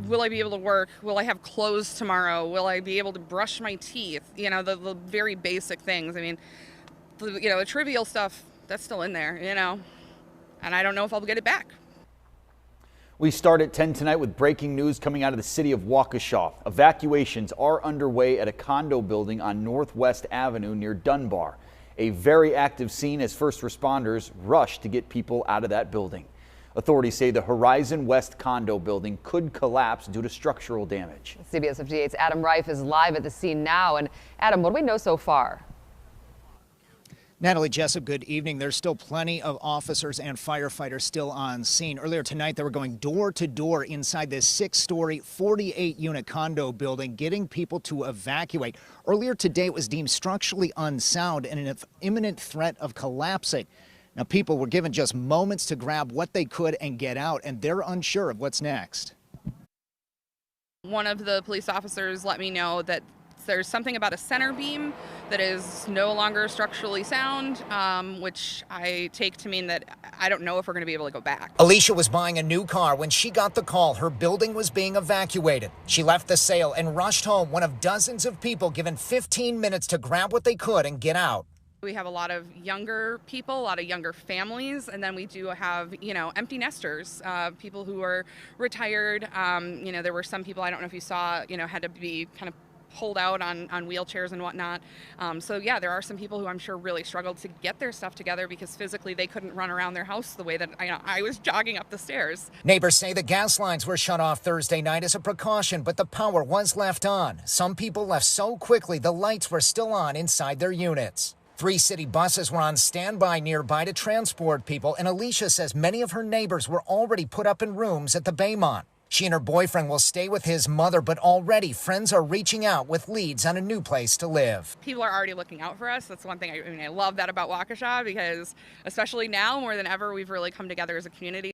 will I be able to work? Will I have clothes tomorrow? Will I be able to brush my teeth? You know, the very basic things. I mean, the trivial stuff, that's still in there, and I don't know if I'll get it back. We start at 10 tonight with breaking news coming out of the city of Waukesha. Evacuations are underway at a condo building on Northwest Avenue near Dunbar. A very active scene as first responders rush to get people out of that building. Authorities say the Horizon West condo building could collapse due to structural damage. CBS 58's Adam Reif is live at the scene now. And Adam, what do we know so far? Natalie, Jessup, good evening. There's still plenty of officers and firefighters still on scene. Earlier tonight, they were going door to door inside this 6-story, 48-unit condo building, getting people to evacuate. Earlier today, it was deemed structurally unsound and an imminent threat of collapsing. Now, people were given just moments to grab what they could and get out, and they're unsure of what's next. One of the police officers let me know that there's something about a center beam that is no longer structurally sound, which I take to mean that I don't know if we're going to be able to go back. Alicia was buying a new car when she got the call her building was being evacuated. She left the sale and rushed home, one of dozens of people given 15 minutes to grab what they could and get out. We have a lot of younger people, a lot of younger families, and then we do have, empty nesters, people who are retired. There were some people, I don't know if you saw, had to be kind of pulled out on wheelchairs and whatnot. So yeah, there are some people who I'm sure really struggled to get their stuff together because physically they couldn't run around their house the way that I was jogging up the stairs. Neighbors say the gas lines were shut off Thursday night as a precaution, but the power was left on. Some people left so quickly the lights were still on inside their units. 3 city buses were on standby nearby to transport people, and Alicia says many of her neighbors were already put up in rooms at the Baymont. She and her boyfriend will stay with his mother, but already friends are reaching out with leads on a new place to live. People are already looking out for us. That's one thing. I love that about Waukesha because especially now more than ever, we've really come together as a community.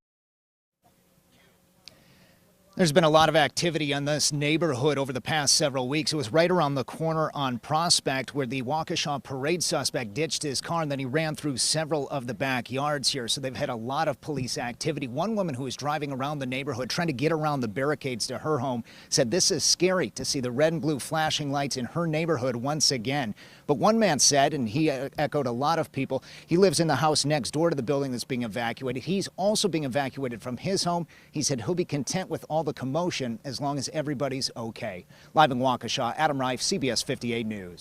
There's been a lot of activity in this neighborhood over the past several weeks. It was right around the corner on Prospect where the Waukesha parade suspect ditched his car and then he ran through several of the backyards here. So they've had a lot of police activity. One woman who was driving around the neighborhood trying to get around the barricades to her home said this is scary to see the red and blue flashing lights in her neighborhood once again. But one man said, and he echoed a lot of people, he lives in the house next door to the building that's being evacuated. He's also being evacuated from his home. He said he'll be content with all the commotion as long as everybody's okay. Live in Waukesha, Adam Reif, CBS 58 News.